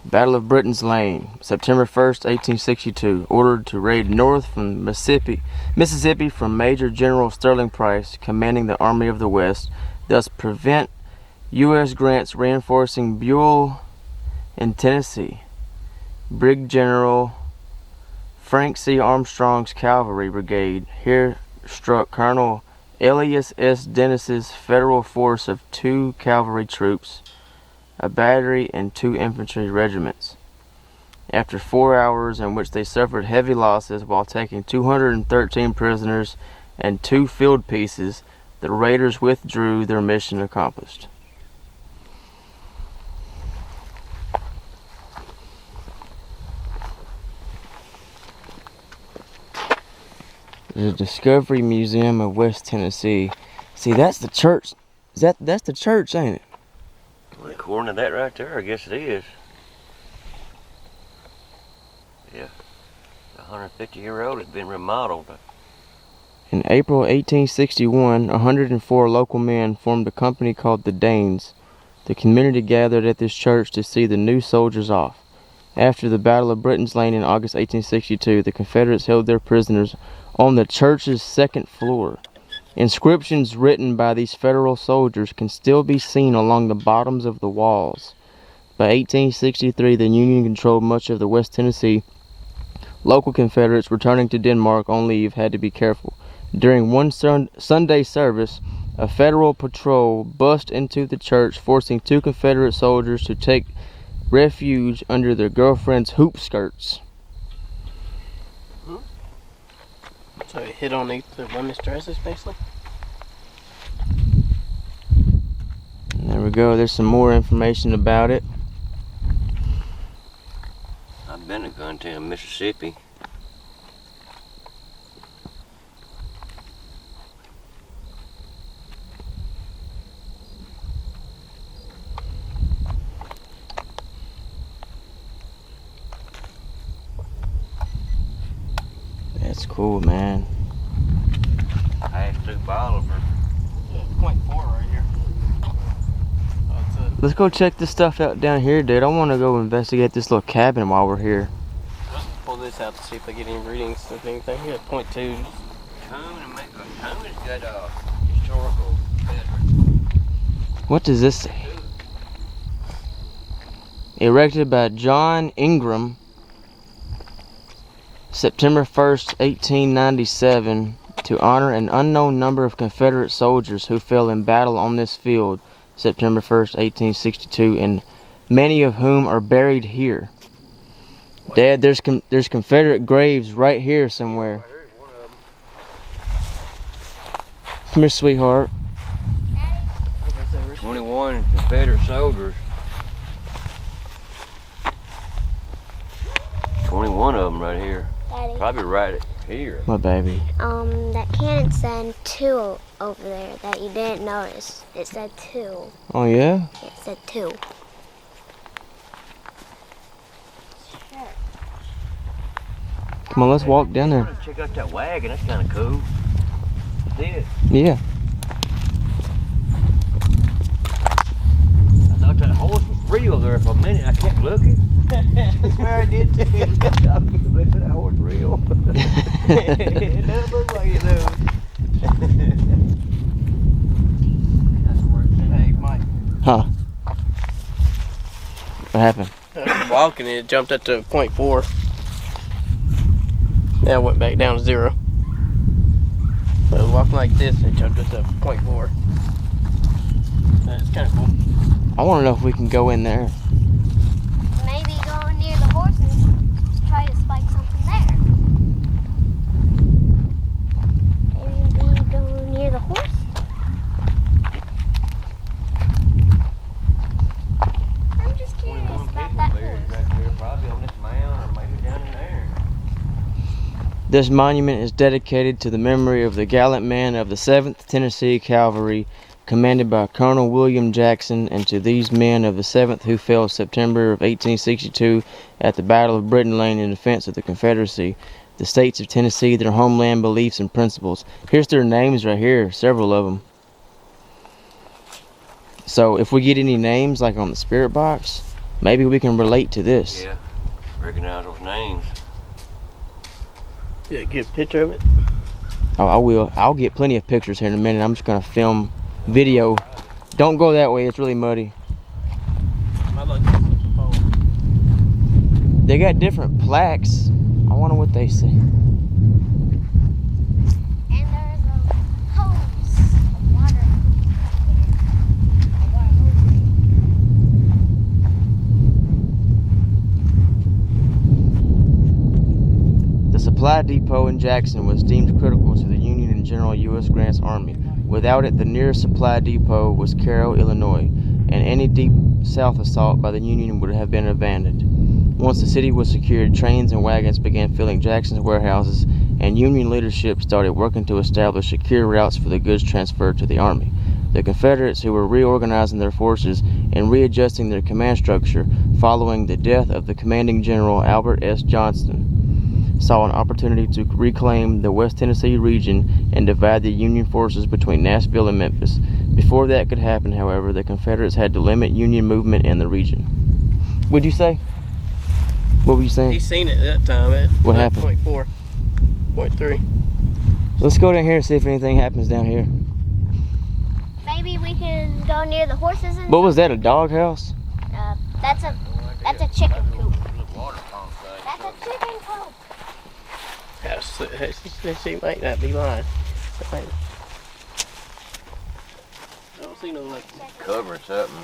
Battle of Britton's Lane, September 1st, 1862. Ordered to raid north from Mississippi from Major General Sterling Price, commanding the Army of the West, thus prevent U.S. Grant's reinforcing Buell in Tennessee. Brig General Frank C. Armstrong's cavalry brigade here struck Colonel Elias S. Dennis's federal force of 2 cavalry troops, a battery, and 2 infantry regiments. After 4 hours in which they suffered heavy losses while taking 213 prisoners and 2 field pieces, the raiders withdrew, their mission accomplished. The Discovery Museum of West Tennessee. See, that's the church. That's the church, ain't it? Well, according to that right there, I guess it is. Yeah. 150-year-old has been remodeled. In April 1861, 104 local men formed a company called the Danes. The community gathered at this church to see the new soldiers off. After the Battle of Britton's Lane in August 1862, the Confederates held their prisoners on the church's second floor. Inscriptions written by these Federal soldiers can still be seen along the bottoms of the walls. By 1863, the Union controlled much of the West Tennessee. Local Confederates returning to Denmark on leave had to be careful. During one Sunday service, a Federal patrol bust into the church, forcing 2 Confederate soldiers to take refuge under their girlfriends' hoop skirts. So it hit on the women's dresses, basically? And there we go. There's some more information about it. I've been to Guntown, Mississippi. That's cool, man. Passed through Bolivar. Yeah, point 4 right here. Oh, Let's go check this stuff out down here, dude. I want to go investigate this little cabin while we're here. let's pull this out to see if I get any readings of anything. Yeah, point 2. Cone has got a historical veteran. What does this say? Erected by John Ingram, September 1st, 1897, to honor an unknown number of Confederate soldiers who fell in battle on this field, September 1st, 1862, and many of whom are buried here. Dad, there's Confederate graves right here somewhere. Come here, sweetheart. 21 Confederate soldiers. 21 of them right here. Daddy. Probably right here. My baby. That cannon said 2 over there that you didn't notice. It said 2. Oh, yeah? It said 2. Come on, let's walk down there. Check out that wagon. That's kind of cool. See it? Yeah. I thought that horse was real there for a minute. I kept looking. I swear I did too. I believe that horse real. It does look like it though. Hey, Mike. Huh? What happened? Walking, it jumped up to point 4. Now it went back down to 0. So I was walking like this and it jumped up to point 4. That's kind of cool. I want to know if we can go in there. Maybe go near the horse and try to spike something there. Maybe go near the horse. I'm just curious about that horse. Right there, probably on this mound or maybe down in there. This monument is dedicated to the memory of the gallant men of the 7th Tennessee Cavalry, commanded by Colonel William Jackson, and to these men of the 7th who fell September of 1862 at the Battle of Britton Lane in defense of the Confederacy, the states of Tennessee, their homeland, beliefs, and principles. Here's their names right here, several of them. So if we get any names like on the spirit box, Maybe we can relate to this. Yeah. Recognize those names. Yeah, get a picture of it. Oh, I will. I'll get plenty of pictures here in a minute. I'm just gonna film video. Don't go that way. It's really muddy. They got different plaques. I wonder what they say. And there's a hose of water. The supply depot in Jackson was deemed critical to the Union and General U.S. Grant's Army. Without it, the nearest supply depot was Cairo, Illinois, and any deep south assault by the Union would have been abandoned. Once the city was secured, trains and wagons began filling Jackson's warehouses, and Union leadership started working to establish secure routes for the goods transferred to the Army. The Confederates, who were reorganizing their forces and readjusting their command structure following the death of the commanding general Albert S. Johnston, saw an opportunity to reclaim the West Tennessee region and divide the Union forces between Nashville and Memphis. Before that could happen, however, the Confederates had to limit Union movement in the region. What'd you say? What were you saying? He's seen it that time at What happened? 0.4.3. Let's go down here and see if anything happens down here. Maybe we can go near the horses and What was that, a doghouse? that's a chicken coop. Water pump thing. That's a chicken coop. She might not be lying. I don't see no like. Covering something.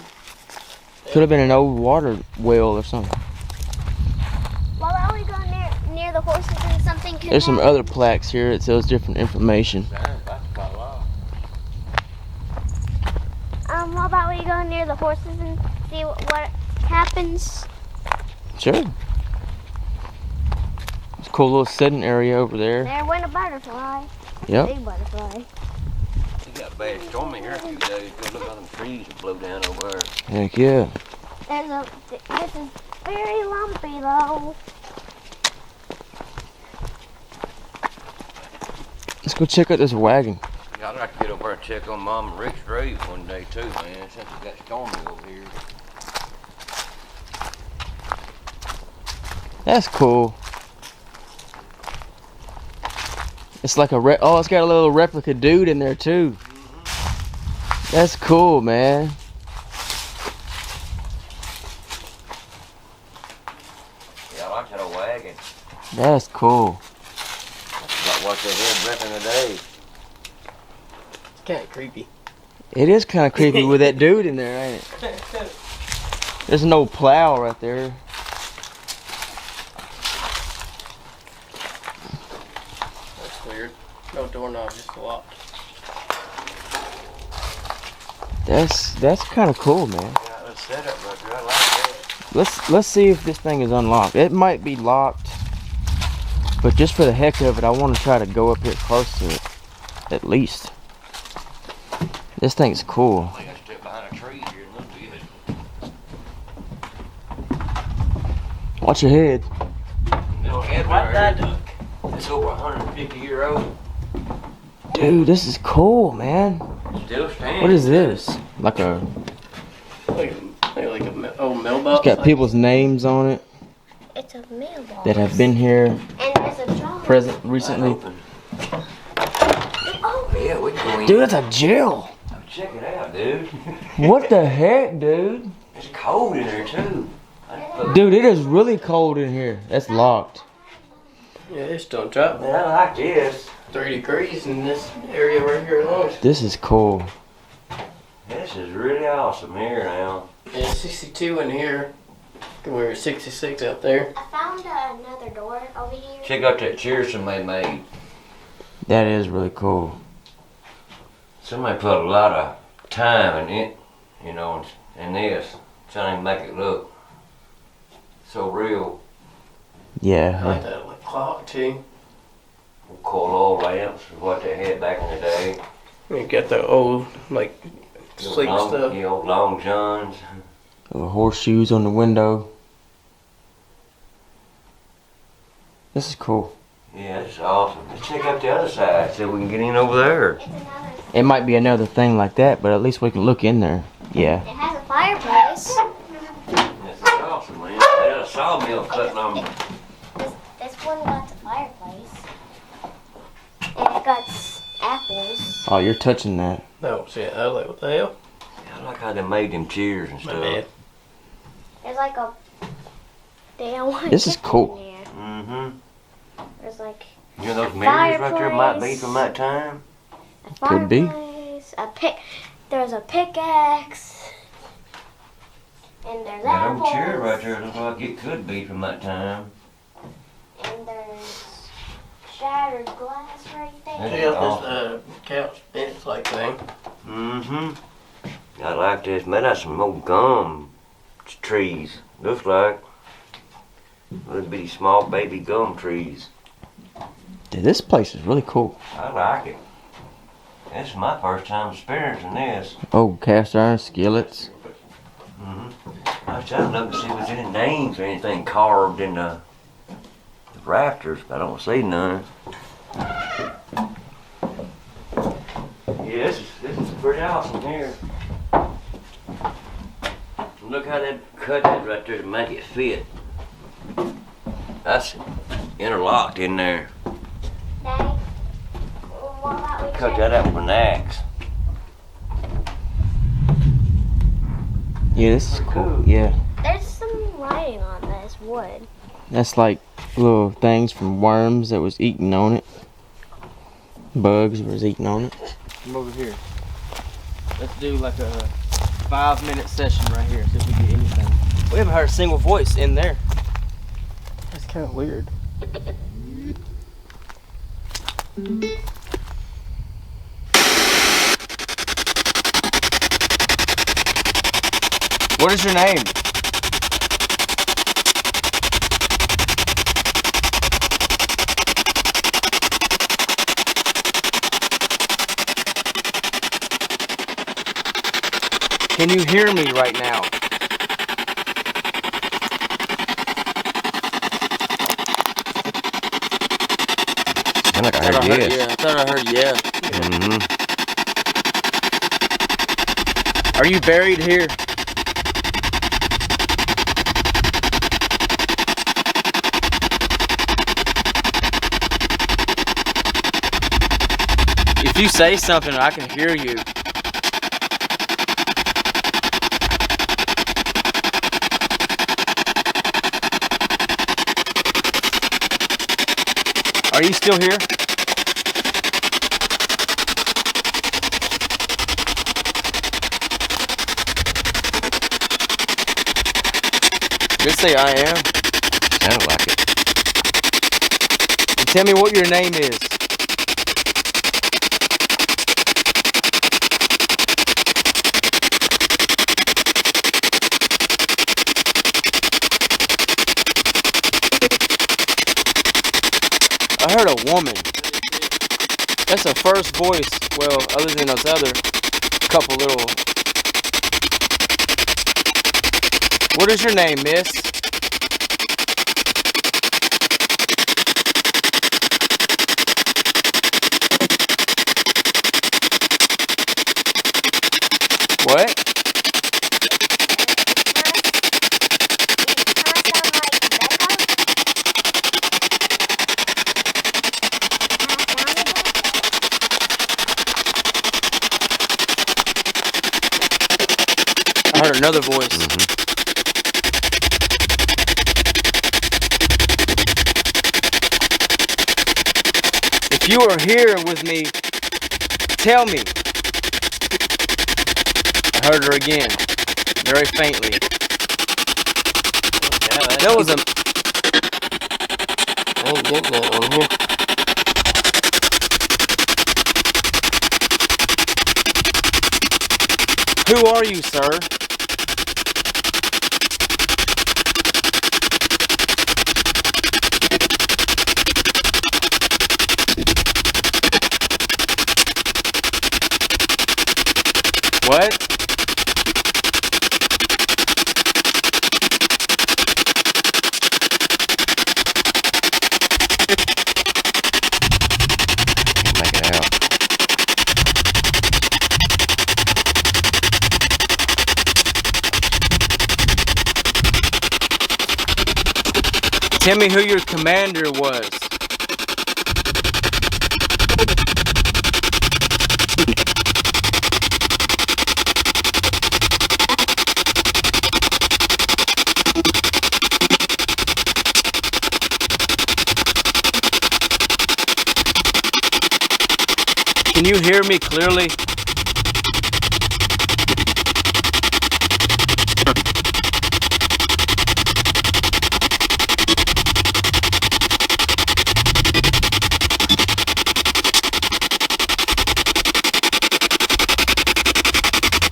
Could have been an old water well or something. Well, why don't we go near the horses and something can There's some happen? other plaques here that tells different information. What about we go near the horses and see what happens? Sure. It's a cool little sitting area over there. There went a butterfly. Yep. Big butterfly. You got a bad storm in here a few days. Go look at them trees that blow down over there. Heck yeah. This is very lumpy though. Let's go check out this wagon. Yeah, I'd like to get over there and check on Mom and Rick's grave one day too, man, since it got stormy over here. That's cool. It's like oh, it's got a little replica dude in there too. That's cool, man. Yeah, I like that old wagon. That's cool. Like what they had back in the day. It's kind of creepy. It is kind of creepy with that dude in there, ain't it? There's an old plow right there. That's weird. No doorknob, just locked. That's kind of cool, man. Yeah, let's set up right there. I like that. Let's see if this thing is unlocked. It might be locked, but just for the heck of it, I want to try to go up here close to it, at least. This thing's cool. I gotta step behind a tree here a little bit. Watch your head. Little head right here. It's over 150 year old. Dude, this is cool, man. Still standing. What is this? Like a, Like a old mailbox. it's got people's names on it It's a mailbox. that have been here And there's a jar. present recently. Open. Yeah, we can go in. Dude, that's a jail. Check it out, dude. What the heck, dude? It's cold in there too. Dude, it is really cold in here. That's locked. Yeah, it's don't drop. Man, I like this. 3 degrees in this area right here alone. This is cool. This is really awesome here now. Yeah, 62 in here. We're at 66 out there. I found another door over here. Check out that chair somebody made. That is really cool. Somebody put a lot of time in it, you know, in this, trying to make it look so real. I Yeah. like that like clock too. Coal oil lamps is what they had back in the day. You got the old like sleep long, stuff. You know, long johns. Little horseshoes on the window. This is cool. Yeah, it's awesome. Let's check out the other side, see if we can get in over there. It's another. It might be another thing like that, but at least we can look in there. Yeah. It has a fireplace. Yes, it sawmill cutting on. This one got the fireplace. And it got apples. Oh, you're touching that. No, shit. I was like, what the hell? I like how they made them chairs and My stuff. bad. There's like a damn one. This is cool. In there. Mm-hmm. There's like You know those mirrors right there might be Fireplace. from that time? a Could be. fireplace, a pick. There's a pickaxe. And there's That apples. old chair right there looks like it could be from that time. And there's shattered glass right there. Yeah. Check out this couch bench like thing. Mm-hmm. I like this. Man, that's some old gum trees. Looks like little bitty small baby gum trees. Dude, this place is really cool. I like it. This is my first time experiencing this. Oh, cast iron skillets. I was trying to look to see if there's any names or anything carved in the rafters. I don't see none. Yeah, this is pretty awesome here. Look how they cut that right there to make it fit. That's interlocked in there. Daddy, what about we Cut check? that out with an axe. Yeah, this is Pretty cool. cool. Yeah. There's some writing on this wood. That's like little things from worms that was eating on it. Bugs was eating on it. Come over here. Let's do like a 5-minute session right here, see if we get anything. We haven't heard a single voice in there. That's kind of weird. What is your name? Can you hear me right now? I like I heard yes. Yeah, I thought I heard yeah. Mm-hmm. Are you buried here? If you say something, I can hear you. Are you still here? Just say I am. Sounded like it. And tell me what your name is. I heard a woman. That's the first voice, well, other than those other couple little... What is your name, miss? What? I heard another voice. If you are here with me, tell me. I heard her again, very faintly. That was a... I ain't getting that one here. Who are you, sir? What? Make it out. Tell me who your commander was. Can you hear me clearly?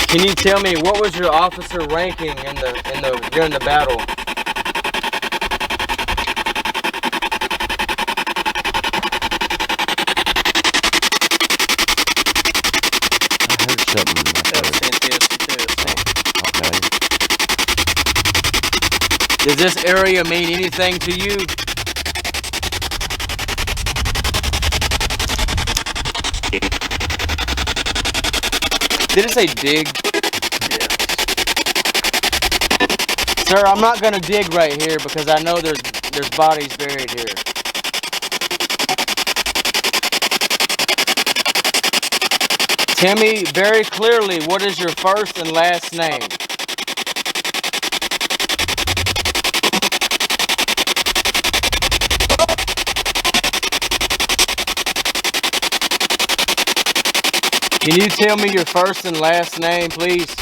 Can you tell me what was your officer ranking during the battle? I heard something. That was fantastic. Okay. Does this area mean anything to you? Did it say dig? Yeah. Sir, I'm not gonna dig right here because I know there's bodies buried here. Tell me very clearly, what is your first and last name? Can you tell me your first and last name, please?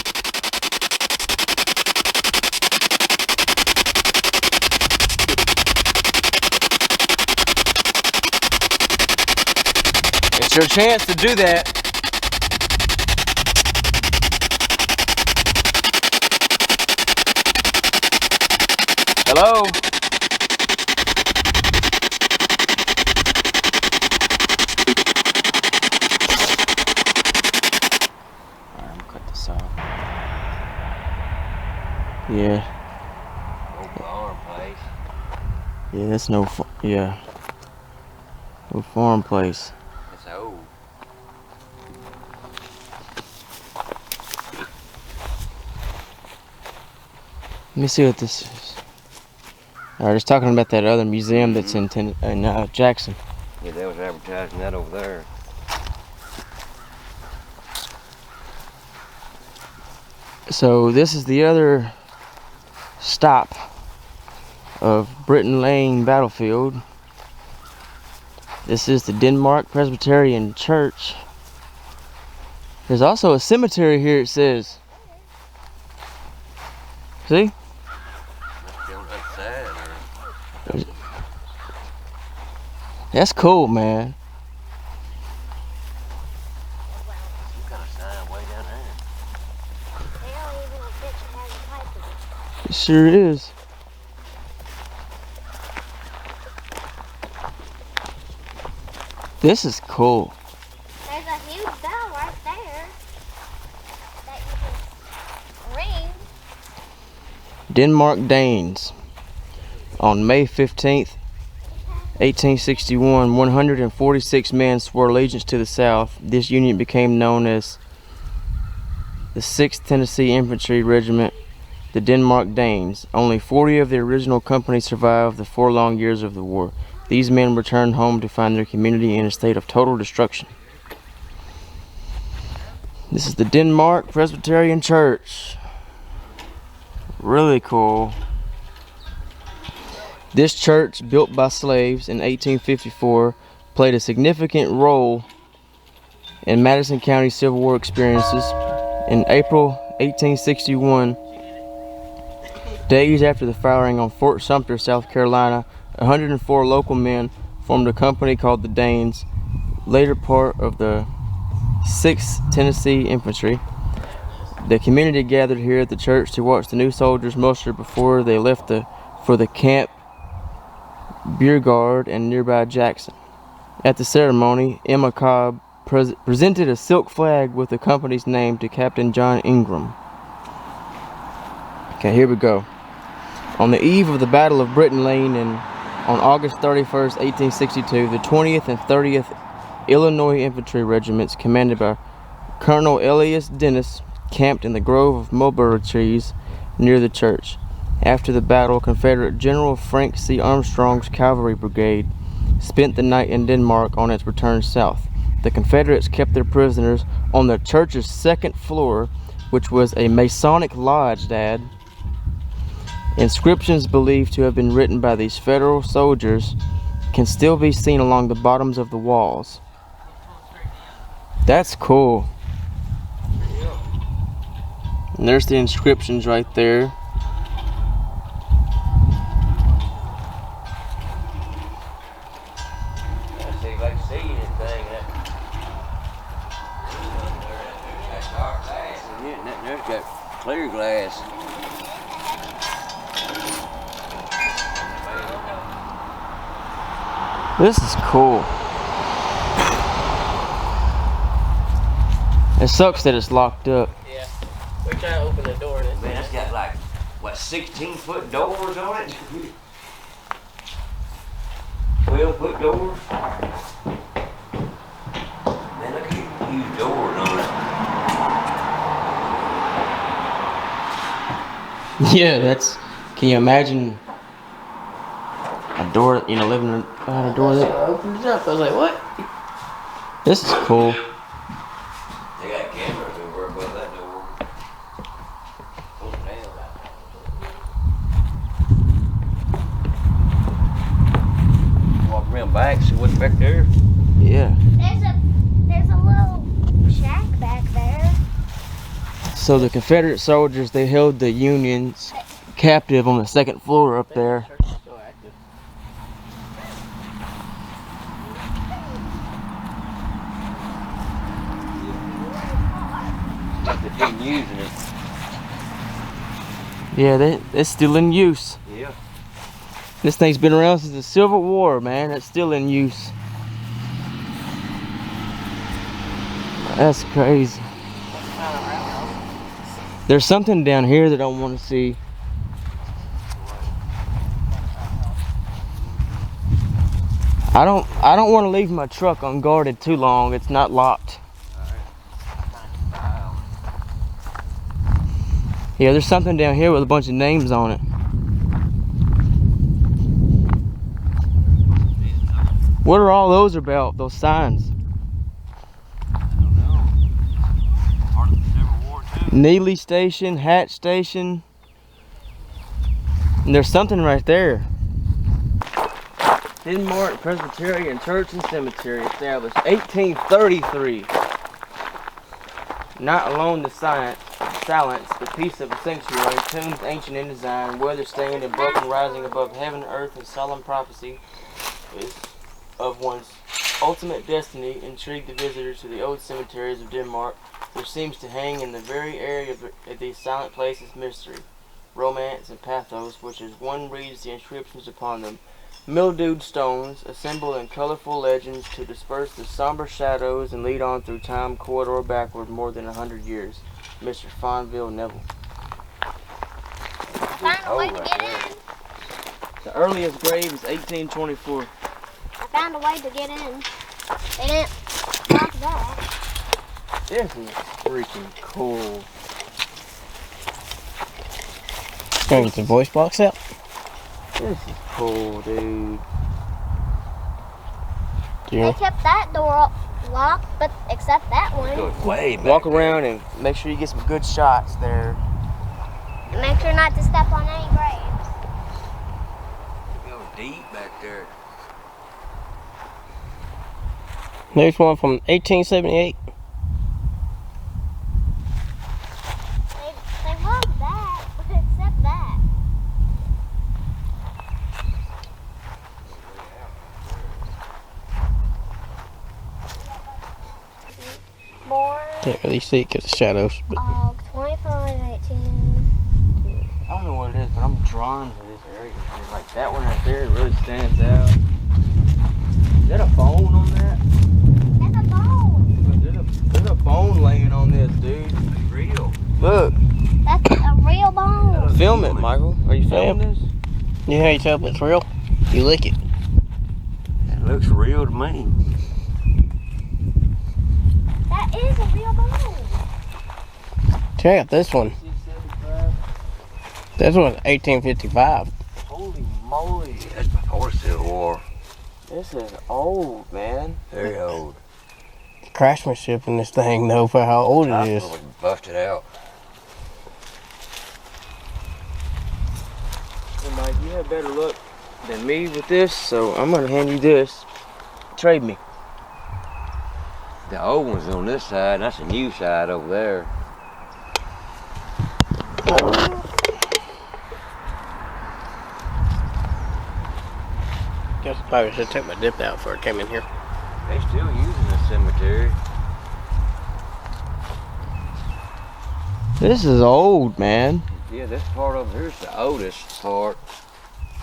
It's your chance to do that. Hello? Alright, I'm gonna cut this off. Yeah. Old farm place. Yeah, that's no farm place. It's old. Let me see what this is. Alright, just talking about that other museum that's in Jackson. Yeah, they was advertising that over there. So this is the other stop of Britton Lane battlefield. This is the Denmark Presbyterian Church. There's also a cemetery here, it says. See? That's cool, man. Some kind of sign way down there. It sure is. This is cool. There's a huge bell right there that you can ring. Denmark Danes. On May 15th, 1861, 146 men swore allegiance to the South. This unit became known as the 6th Tennessee Infantry Regiment, the Denmark Danes. Only 40 of the original company survived the 4 long years of the war. These men returned home to find their community in a state of total destruction. This is the Denmark Presbyterian Church. Really cool. This church, built by slaves in 1854, played a significant role in Madison County Civil War experiences. In April 1861, days after the firing on Fort Sumter, South Carolina, 104 local men formed a company called the Danes, later part of the 6th Tennessee Infantry. The community gathered here at the church to watch the new soldiers muster before they left for the camp Beauregard and nearby Jackson. At the ceremony, Emma Cobb presented a silk flag with the company's name to Captain John Ingram. Okay, here we go. On the eve of the Battle of Britton Lane on August 31st, 1862, the 20th and 30th Illinois Infantry Regiments, commanded by Colonel Elias Dennis, camped in the grove of mulberry trees near the church. After the battle, Confederate General Frank C. Armstrong's cavalry brigade spent the night in Denmark on its return south. The Confederates kept their prisoners on the church's second floor, which was a Masonic Lodge, Dad. Inscriptions believed to have been written by these Federal soldiers can still be seen along the bottoms of the walls. That's cool. And there's the inscriptions right there. There's got clear glass. This is cool. It sucks that it's locked up. Yeah. We're trying to open the door. And Man, it's got like, what, 16-foot doors on it? 12-foot doors? Man, look at these huge doors on it. Yeah, that's. Can you imagine a door, living behind a door I that. opened it up. I was like, what? This is cool. They got cameras over above that door. Oh, damn. Walk around back, see what's back there. Yeah. There's a little shack back there. So the Confederate soldiers, they held the Unions captive on the second floor up there. Church is still active. They've been using it. Yeah, it's still in use. Yeah. This thing's been around since the Civil War, man. It's still in use. That's crazy. There's something down here that I want to see. I don't want to leave my truck unguarded too long. It's not locked. Yeah, there's something down here with a bunch of names on it. What are all those about, those signs? I don't know. Part of the Civil War, too. Neely Station, Hatch Station. And there's something right there. Denmark Presbyterian Church and Cemetery established 1833. Not alone the silence, the peace of a sanctuary, tombs ancient in design, weather-stained and broken, rising above heaven, earth, and solemn prophecy is of one's ultimate destiny, intrigue the visitors to the old cemeteries of Denmark. There seems to hang in the very area of these silent places mystery, romance, and pathos, which as one reads the inscriptions upon them. Mildewed stones assemble in colorful legends to disperse the somber shadows and lead on through time corridor backward more than 100 years. Mr. Fonville Neville. Found a way to get in. The earliest grave is 1824. I found a way to get in. They didn't lock that. This is freaking cool. Can I get the voice box out? This is cool, dude. They kept that door locked, but except that one. Goes way back. Walk around and make sure you get some good shots there. Make sure not to step on any graves. It goes deep back there. There's one from 1878. They love that, except that. Born Can't really see it because of shadows. But 25, 18. I don't know what it is, but I'm drawn to this area. Like that one right there really stands out. Is that a bone on that? That's a bone. There's a bone laying on this, dude. It's real. Look, That's a real bone. film it, Michael. Are you filming this? you know how you tell if it's real? You lick it. It looks real to me. That is a real bone. Check out this one. This was 1855. Holy moly. That's before the Civil War. This is old, man. Very old. Craftsmanship in this thing, though, for how old it is. Was busted out. Hey, Mike, you have better luck than me with this, so I'm gonna hand you this. Trade me. The old one's on this side, and that's the new side over there. Guess I probably should take my dip out before I came in here. They still using the cemetery. This is old, man. Yeah, this part over here is the oldest part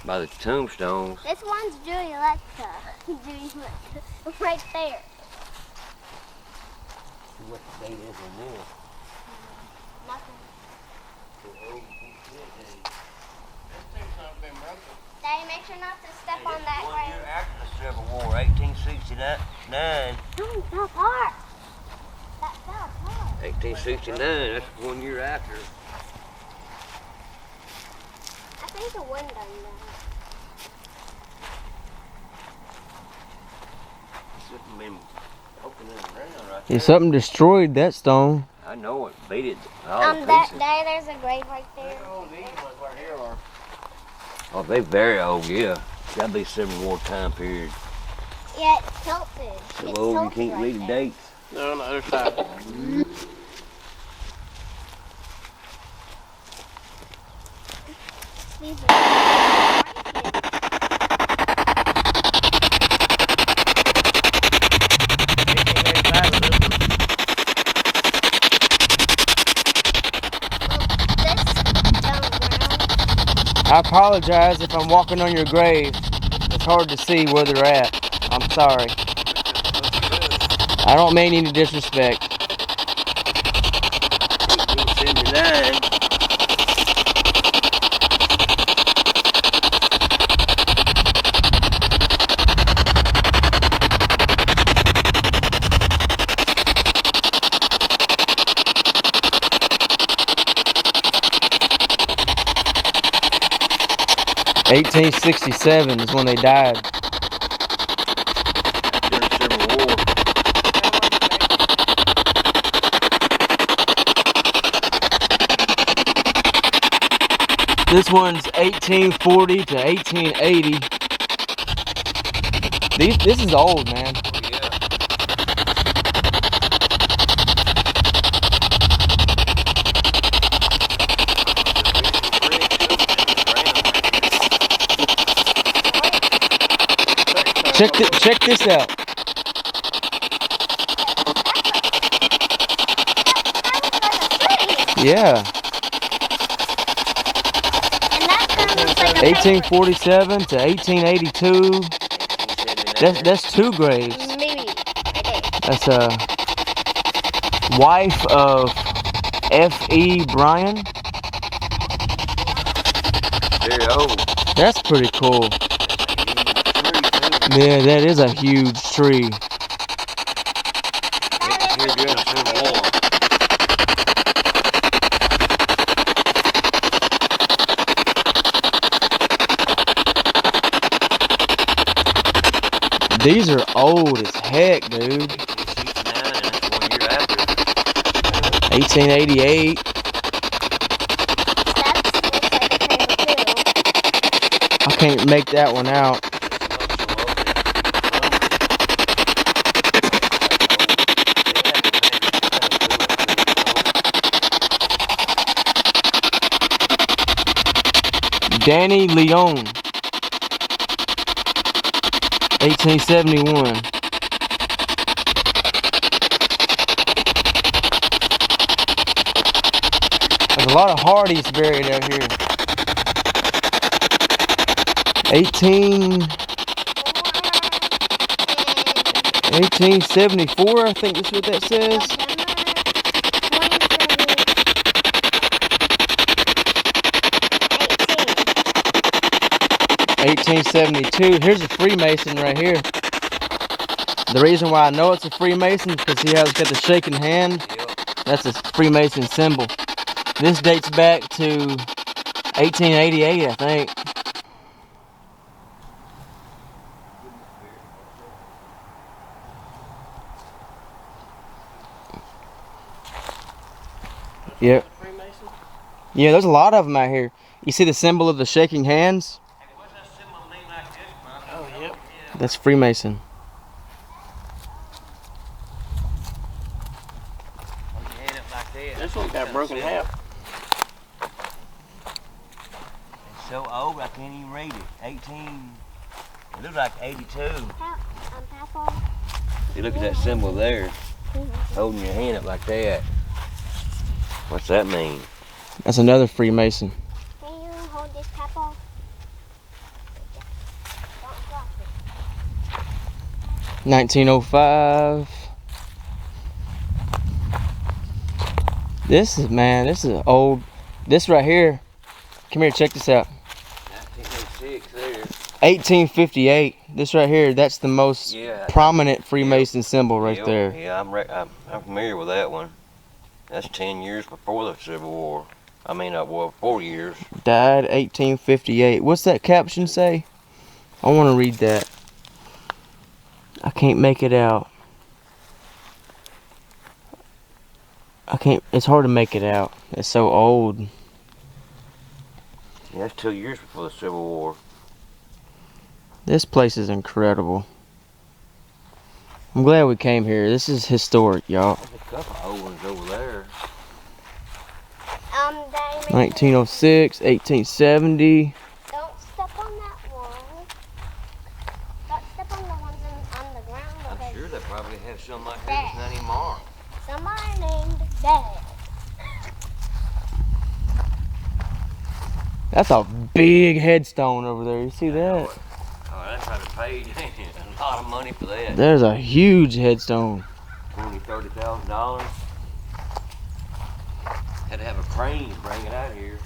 by the tombstones. This one's Julietta. Julietta. Right there. What the date is on this? Nothing. Daddy, make sure not to step on that 1 grave. year after the Civil War, 1869. No, it fell apart. That fell apart. 1869, that's 1 year after. I think the wind done that. Something been poking in the ground right Yeah, there. something destroyed that stone. I know it. Beat it all to Daddy, pieces. there's a grave right there. Oh, they very old, yeah. Gotta be Civil War time period. Yeah, it's tilted. So It's old you tilted can't right read the there. dates. No, on the other side. These are I apologize if I'm walking on your grave. It's hard to see where they're at. I'm sorry. I don't mean any disrespect. 1879. $1867 is when they died. During the Civil War. This one's 1840 to 1880. This is old, man. Oh, yeah. Check this out. Yeah. And that kind of looks like a 1847 to 1882. That's two graves. paper. Maybe. Okay. That's a wife of F.E. Bryan. Very old. That's pretty cool. Yeah, that is a huge tree. Here during the Civil War. These are old as heck, dude. 1888. I can't make that one out. Danny Leon, 1871. There's a lot of Hardys buried out here. 1874, I think that's what that says. 1872. Here's a Freemason right here. The reason why I know it's a Freemason is because he has got the shaking hand. That's a Freemason symbol. This dates back to 1888, I think. Yep. Freemason? Yeah, there's a lot of them out here. You see the symbol of the shaking hands? What's that symbol mean like this, man? Oh, yep. That's Freemason. Hold your hand up like that. This one's got broken half. It's so old I can't even read it. 18. It looks like 82. Papa. You look at that symbol there, holding your hand up like that. What's that mean? That's another Freemason. Can you hold this, Papa? Don't drop it. 1905. This is old. This right here. Come here, check this out. 1906 there. 1858. This right here, that's the most prominent Freemason symbol right there. Yeah, I'm familiar with that one. That's 10 years before the Civil War. I mean, well, 4 years. Died 1858. What's that caption say? I want to read that. I can't make it out. It's hard to make it out. It's so old. Yeah, that's 2 years before the Civil War. This place is incredible. I'm glad we came here. This is historic, y'all. There's a couple old ones over there. Daddy, 1906, 1870. don't step on that one. Don't step on the ones on the ground. I'm because sure they probably have some like this that's not even marked. Somebody named Dad. That's a big headstone over there. You see that? Oh, that's probably paid a lot of money for that. There's a huge headstone. $20,000, $30,000. Had to have a crane to bring it out here.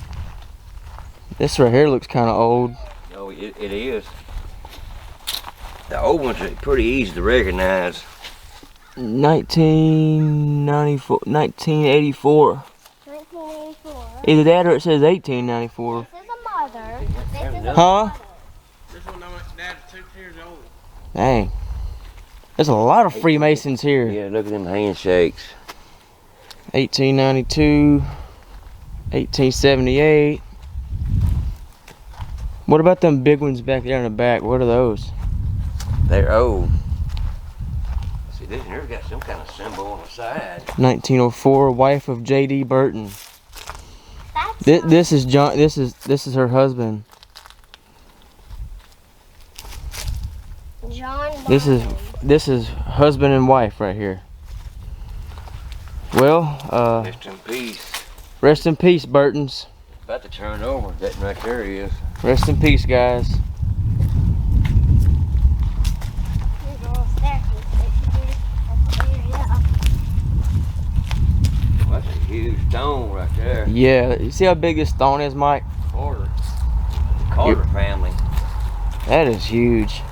This right here looks kind of old. Oh, it is. The old ones are pretty easy to recognize. 1994, 1984. 1984. Either that or it says 1894. This is a mother. This is a Huh? mother. This one, Dad's 2 years old. Dang. There's a lot of Freemasons here. Yeah, look at them handshakes. 1892, 1878. What about them big ones back there in the back? What are those? They're old. See, this here's got some kind of symbol on the side. 1904, wife of J.D. Burton. That's This is John. This is her husband. John. This is husband and wife right here. Well, Rest in peace. rest in peace, Burtons. About to turn over. That right there is. Rest in peace, guys. There's a little staircase right here. Yeah. Well, that's a huge stone right there. Yeah, you see how big this stone is, Mike? Carter. The Carter family. That is huge.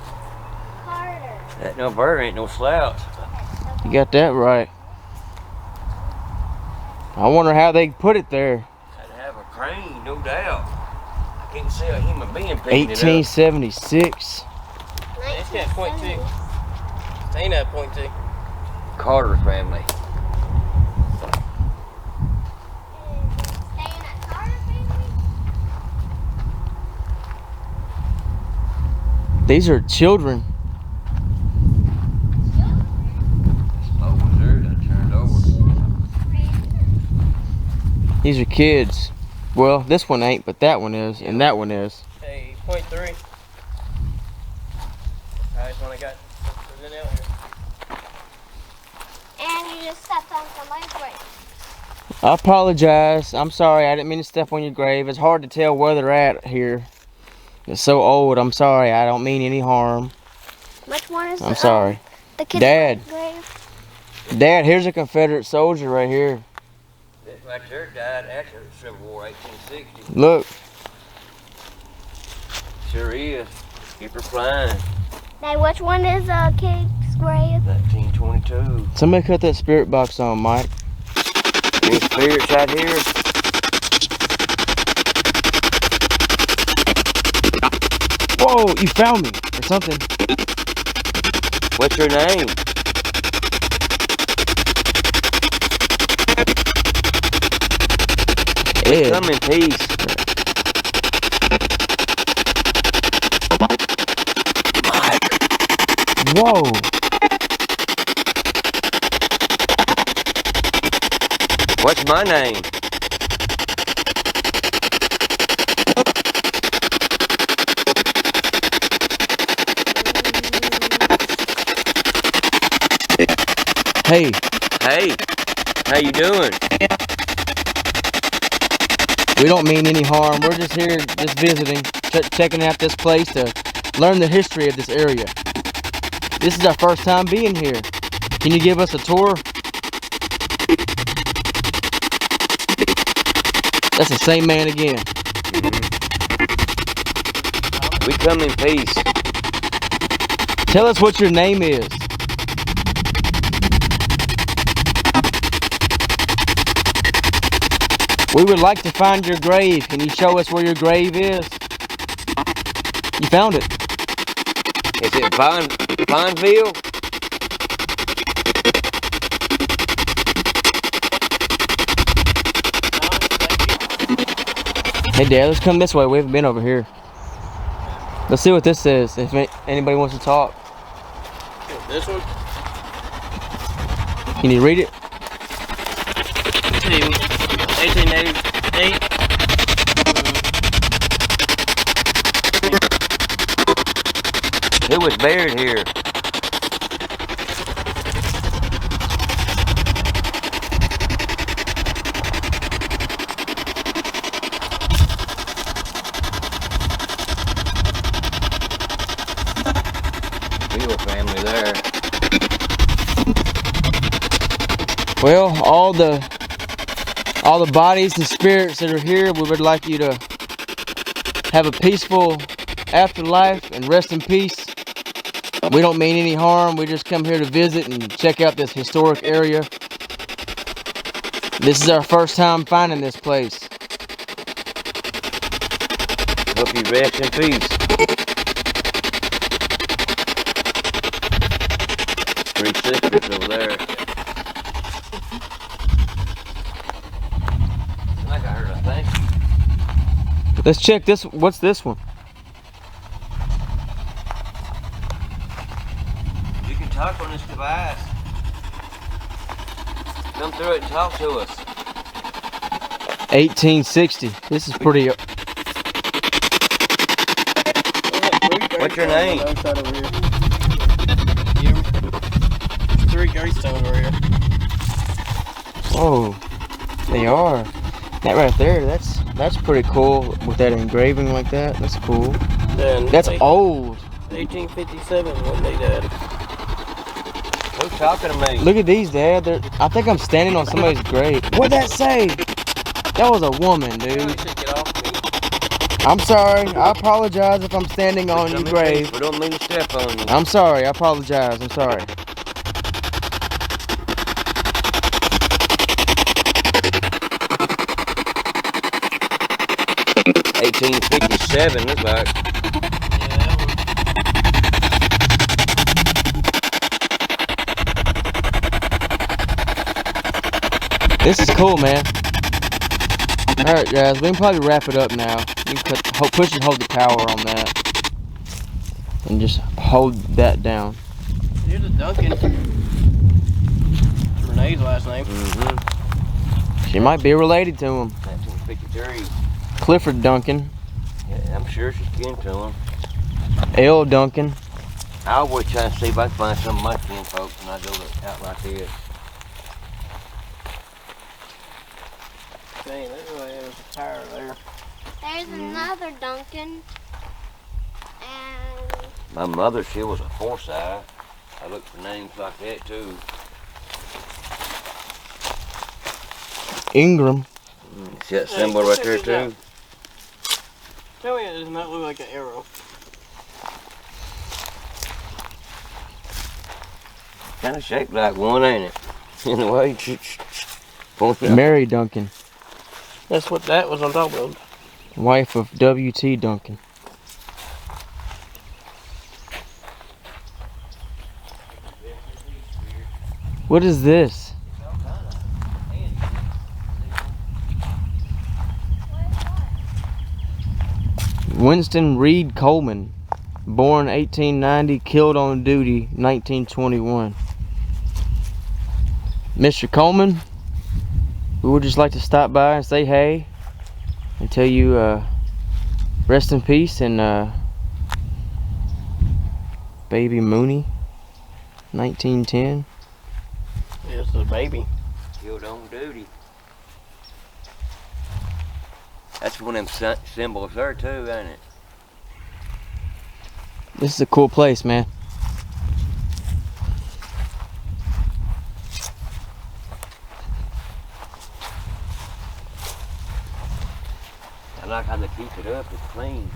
Carter. That no bird ain't no slouch. You got that right. I wonder how they put it there. Had to have a crane, no doubt. I can't see a human being picking it up. 1876. It's got .2. Ain't that .2? Carter family. Staying at Carter family? These are children. Oh, there, that turned over. These are kids. Well, this one ain't, but that one is, and that one is. Hey, .3. That's one I got. Put it out here. And you just stepped on somebody's grave. I apologize. I'm sorry. I didn't mean to step on your grave. It's hard to tell where they're at here. It's so old. I'm sorry. I don't mean any harm. Which one is I'm sorry. the kid's Dad. grave? Dad, here's a Confederate soldier right here. This right there died after the Civil War, 1860. Look. Sure is. Keep her flying. Dad, which one is a kid's grave? 1922. Somebody cut that spirit box on, Mike. Any spirits out here? Whoa, you found me or something. What's your name? Ed. Come in peace. Whoa. What's my name? Hey. Hey, how you doing? We don't mean any harm. We're just here, just visiting, checking out this place to learn the history of this area. This is our first time being here. Can you give us a tour? That's the same man again. We come in peace. Tell us what your name is. We would like to find your grave. Can you show us where your grave is? You found it. Is it Pineville? Hey Dad, let's come this way. We haven't been over here. Let's see what this says, if anybody wants to talk. This one? Can you read it? 1888. Who was buried here? Real family there. Well, all the bodies and spirits that are here, we would like you to have a peaceful afterlife and rest in peace. We don't mean any harm. We just come here to visit and check out this historic area. This is our first time finding this place. Hope you rest in peace. 3 sisters over there. Like I heard a thing. Let's check this. What's this one? You can talk on this device. Come through it and talk to us. 1860. This is pretty. What's your name? There's 3 gravestones over here. Oh, they are. That right there. That's pretty cool with that engraving like that. That's cool. Then That's old. 1857 when they died. Who's talking to me? Look at these, Dad. I think I'm standing on somebody's grave. What'd that say? That was a woman, You dude. should get off me. I'm sorry. I apologize if I'm standing on your grave. We don't mean to step on you. I'm sorry. I apologize. I'm sorry. Yeah, 1857, looks like. This is cool, man. Alright, guys. We can probably wrap it up now. You can push and hold the power on that. And just hold that down. Here's a Duncan. Renee's last name. Mm-hmm. She might be related to him. 1953. Clifford Duncan. Yeah, I'm sure she's kin to him. L. Duncan. I always try to see if I can find some of my kin folks when I go out like this. Dang, that really is a tire there. There's another Duncan. And My mother, she was a Forsyth. I look for names like that too. Ingram. See that symbol right there too? Tell me it does not look like an arrow. Kind of shaped like one, ain't it? In a way. Mary Duncan. That's what that was on top of. Wife of W.T. Duncan. What is this? Winston Reed Coleman, born 1890, killed on duty 1921. Mr. Coleman, we would just like to stop by and say hey and tell you rest in peace, and baby Mooney, 1910. It's a baby. Killed on duty. That's one of them symbols there too, ain't it? This is a cool place, man. I like how they keep it up. It's clean.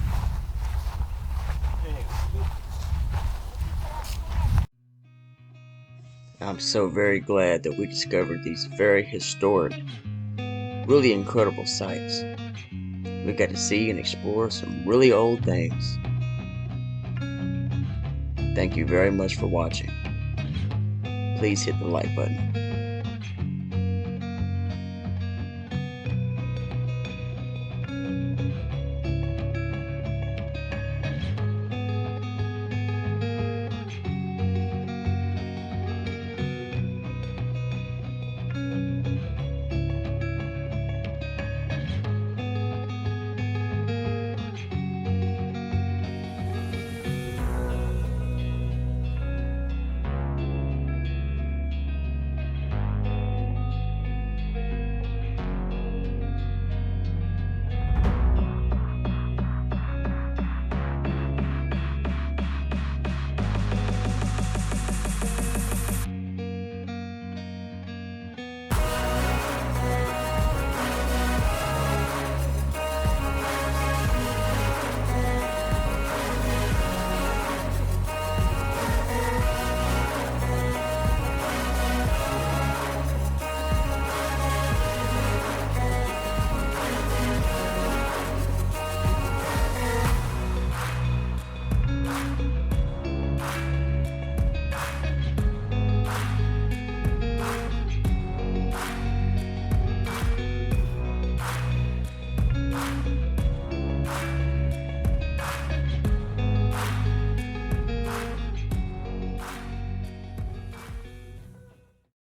I'm so very glad that we discovered these very historic, really incredible sites. We got to see and explore some really old things. Thank you very much for watching. Please hit the like button.